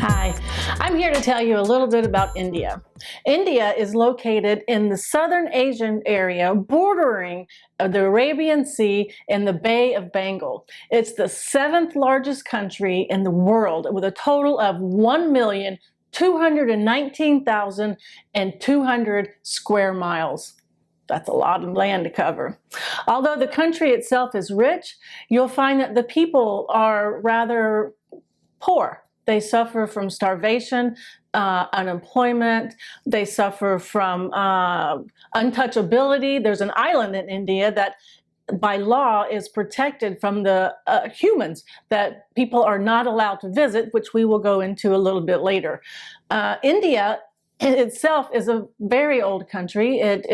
Hi, I'm here to tell you a little bit about India. India is located in the southern Asian area bordering the Arabian Sea and the Bay of Bengal. It's the seventh largest country in the world with a total of 1,219,200 square miles. That's a lot of land to cover. Although the country itself is rich, you'll find that the people are rather poor. They suffer from starvation, unemployment. They suffer from untouchability. There's an island in India that by law is protected from the humans, that people are not allowed to visit, which we will go into a little bit later. India itself is a very old country. It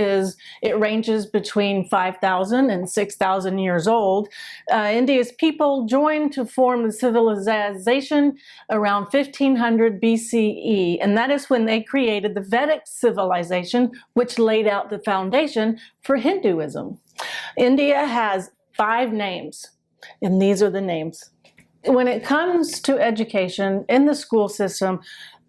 ranges between 5,000 and 6,000 years old. India's people joined to form the civilization around 1500 BCE, and that is when they created the Vedic civilization, which laid out the foundation for Hinduism. India has 5 names, and these are the names. When it comes to education in the school system,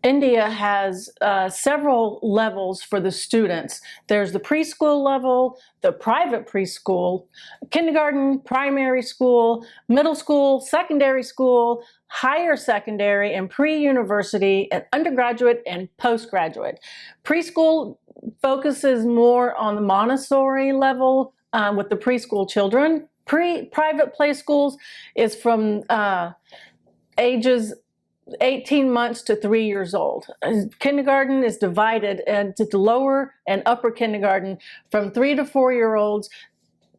India has several levels for the students. There's the preschool level, the private preschool, kindergarten, primary school, middle school, secondary school, higher secondary, and pre-university, and undergraduate and postgraduate. Preschool focuses more on the Montessori level with the preschool children. Private play schools is from ages 18 months to 3 years old. Kindergarten is divided into the lower and upper kindergarten from 3 to 4 year olds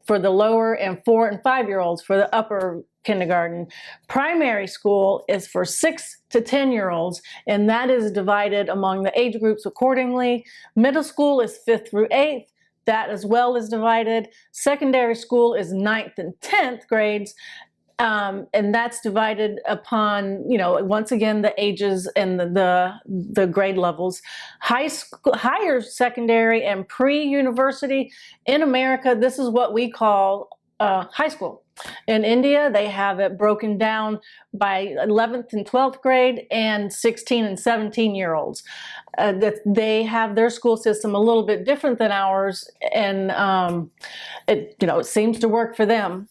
for the lower and 4 and 5 year olds for the upper kindergarten. Primary school is for 6 to 10 year olds, and that is divided among the age groups accordingly. Middle school is 5th through 8th. That as well is divided. Secondary school is 9th and 10th grades. And that's divided upon, once again, the ages and the grade levels. Higher secondary and pre-university in America, this is what we call high school. In India, they have it broken down by 11th and 12th grade and 16 and 17-year-olds. They have their school system a little bit different than ours, and it seems to work for them.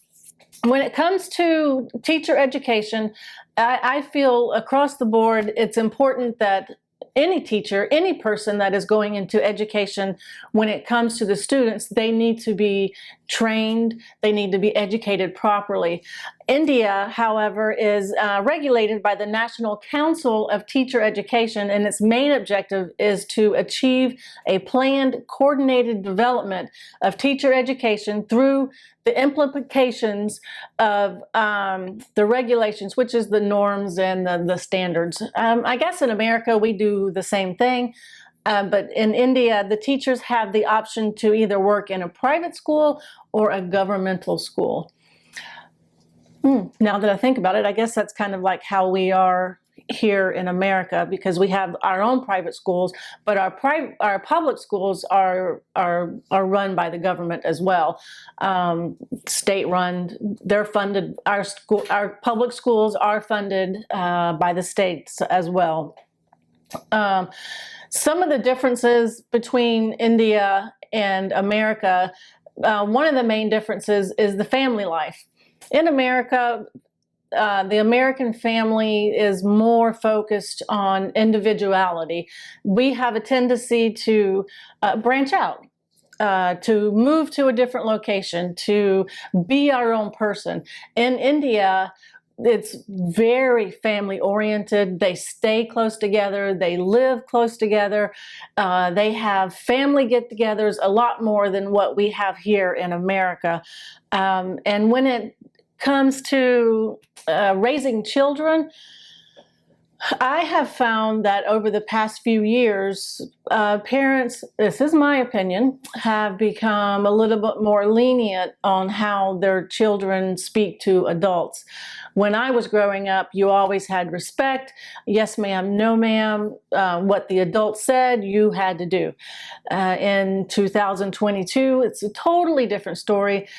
When it comes to teacher education, I feel across the board it's important that any teacher, any person that is going into education, when it comes to the students, they need to be trained, they need to be educated properly. India, however, is regulated by the National Council of Teacher Education, and its main objective is to achieve a planned, coordinated development of teacher education through the implications of the regulations, which is the norms and the standards. I guess in America we do the same thing, but in India the teachers have the option to either work in a private school or a governmental school. Now that I think about it, I guess that's kind of like how we are here in America, because we have our own private schools, but our public schools are run by the government as well. State run, they're funded. Our public schools are funded by the states as well. Some of the differences between India and America, one of the main differences is the family life. In America, the American family is more focused on individuality. We have a tendency to branch out, to move to a different location, to be our own person. In India, it's very family oriented. They stay close together. They live close together. They have family get-togethers a lot more than what we have here in America. And when it comes to raising children, I have found that over the past few years, parents, this is my opinion, have become a little bit more lenient on how their children speak to adults. When I was growing up, you always had respect. Yes, ma'am, no, ma'am. What the adult said, you had to do. In 2022, it's a totally different story.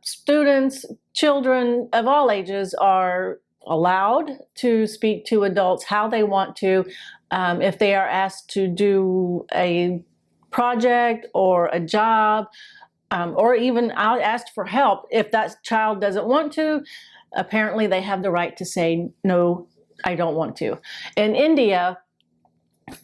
Students, children of all ages are allowed to speak to adults how they want to. If they are asked to do a project or a job, or even asked for help, if that child doesn't want to, apparently they have the right to say, no, I don't want to. In India,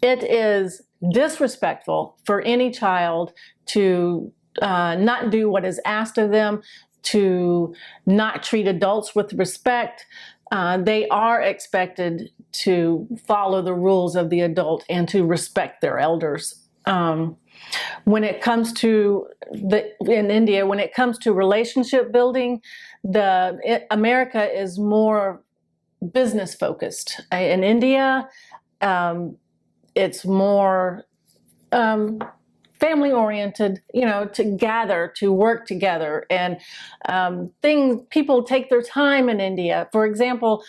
it is disrespectful for any child to not do what is asked of them, to not treat adults with respect. They are expected to follow the rules of the adult and to respect their elders. When it comes to in India, when it comes to relationship building, America is more business focused. In India, it's more family oriented, to gather, to work together, and people take their time in India. For example,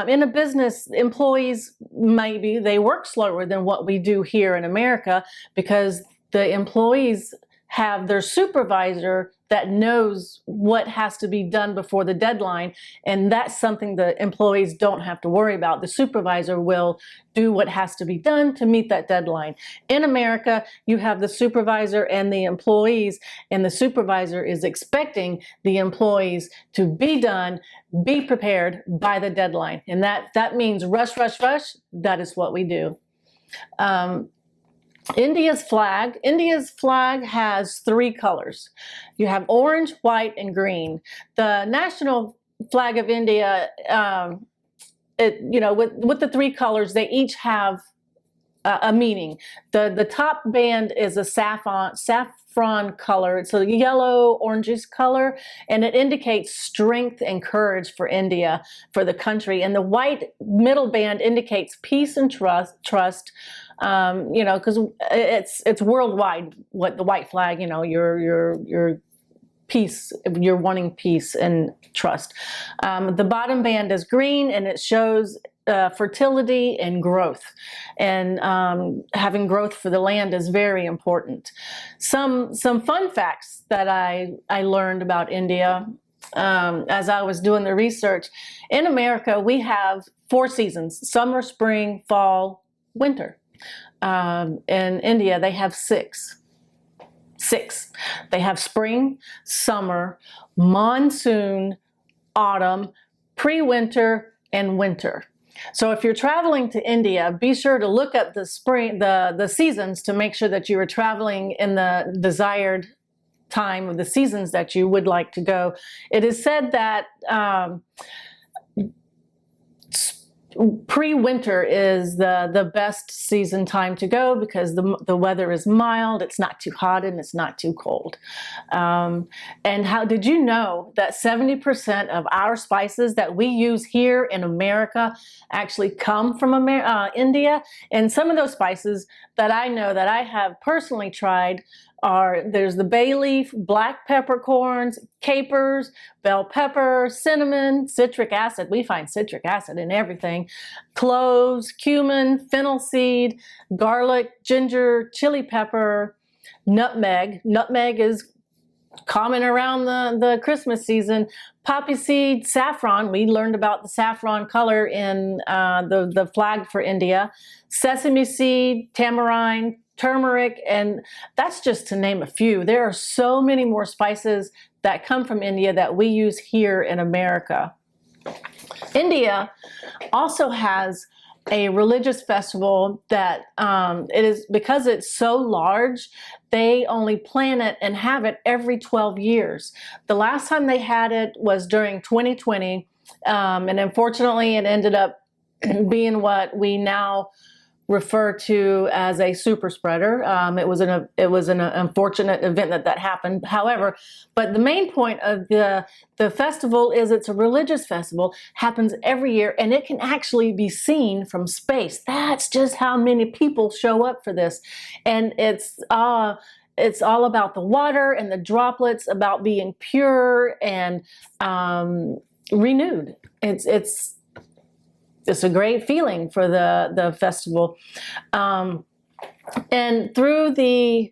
in a business, employees, maybe they work slower than what we do here in America, because the employees have their supervisor that knows what has to be done before the deadline, and that's something the employees don't have to worry about. The supervisor will do what has to be done to meet that deadline. In America, you have the supervisor and the employees, and the supervisor is expecting the employees to be done, be prepared by the deadline. And that means rush, rush, rush. That is what we do. India's flag has 3 colors. You have orange, white, and green. The national flag of India, with the 3 colors, they each have a meaning. The top band is a saffron color. It's a yellow, orangish color, and it indicates strength and courage for India, for the country. And the white middle band indicates peace and trust. Because it's worldwide. What the white flag, your peace, you're wanting peace and trust. The bottom band is green, and it shows fertility and growth, and having growth for the land is very important. Some fun facts that I learned about India as I was doing the research. In America, we have 4 seasons: summer, spring, fall, winter. In India, they have 6. They have spring, summer, monsoon, autumn, pre-winter, and winter. So if you're traveling to India, be sure to look up the seasons to make sure that you are traveling in the desired time of the seasons that you would like to go. It is said that pre-winter is the best season time to go, because the weather is mild, it's not too hot, and it's not too cold. And how did you know that 70% of our spices that we use here in America actually come from India? And some of those spices that I know that I have personally tried there's the bay leaf, black peppercorns, capers, bell pepper, cinnamon, citric acid. We find citric acid in everything. Cloves, cumin, fennel seed, garlic, ginger, chili pepper, nutmeg. Nutmeg is common around the Christmas season. Poppy seed, saffron. We learned about the saffron color in the flag for India. Sesame seed, tamarind, turmeric, and that's just to name a few. There are so many more spices that come from India that we use here in America. India also has a religious festival that it is, because it's so large, they only plan it and have it every 12 years. The last time they had it was during 2020, and unfortunately it ended up being what we now refer to as a super spreader. It was an unfortunate event that happened. However, but the main point of the festival is it's a religious festival, happens every year, and it can actually be seen from space. That's just how many people show up for this. And it's all about the water and the droplets, about being pure and renewed. It's a great feeling for the festival, and through the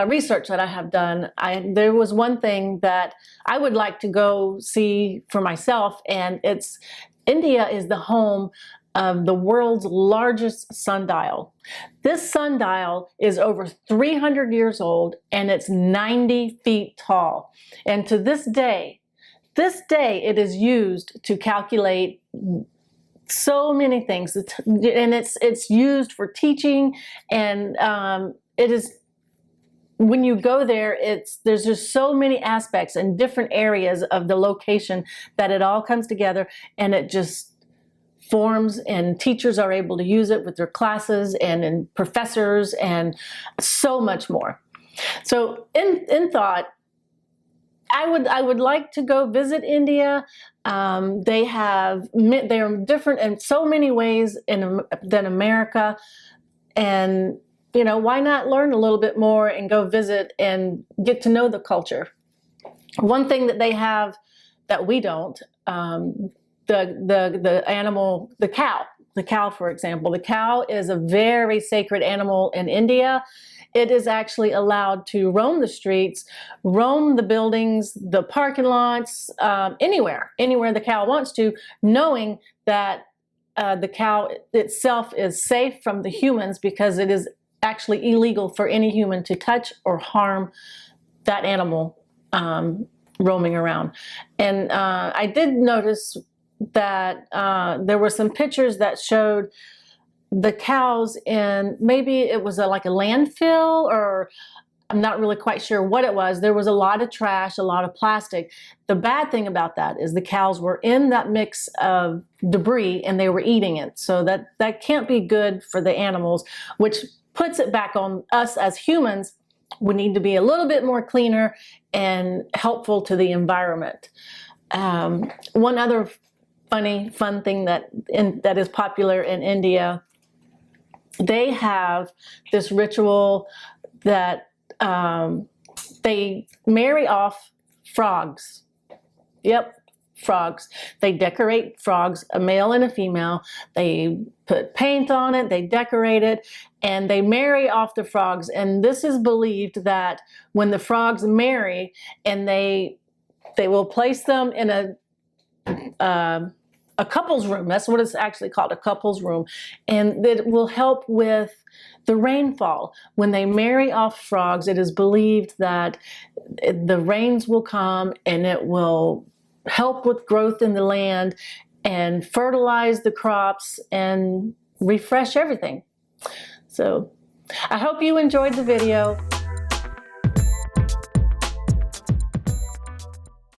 research that I have done, there was one thing that I would like to go see for myself, and it's India is the home of the world's largest sundial. This sundial is over 300 years old, and it's 90 feet tall. And to this day it is used to calculate so many things, and it's used for teaching, and it is, when you go there, there's just so many aspects and different areas of the location that it all comes together, and it just forms, and teachers are able to use it with their classes and professors and so much more. So in thought, I would like to go visit India. They are different in so many ways than America, and you know, why not learn a little bit more and go visit and get to know the culture? One thing that they have that we don't, the animal, the cow, for example. The cow is a very sacred animal in India. It is actually allowed to roam the streets, roam the buildings, the parking lots, anywhere the cow wants to, knowing that the cow itself is safe from the humans, because it is actually illegal for any human to touch or harm that animal roaming around. And I did notice that there were some pictures that showed the cows in, maybe it was like a landfill, or I'm not really quite sure what it was. There was a lot of trash, a lot of plastic. The bad thing about that is the cows were in that mix of debris and they were eating it. So that can't be good for the animals, which puts it back on us as humans. We need to be a little bit more cleaner and helpful to the environment. One other fun thing that is popular in India, they have this ritual that they marry off frogs. Yep, frogs. They decorate frogs, a male and a female. They put paint on it, they decorate it, and they marry off the frogs. And this is believed that when the frogs marry, and they will place them in a couple's room. That's what it's actually called, a couple's room. And it will help with the rainfall. When they marry off frogs, it is believed that the rains will come and it will help with growth in the land and fertilize the crops and refresh everything. So I hope you enjoyed the video.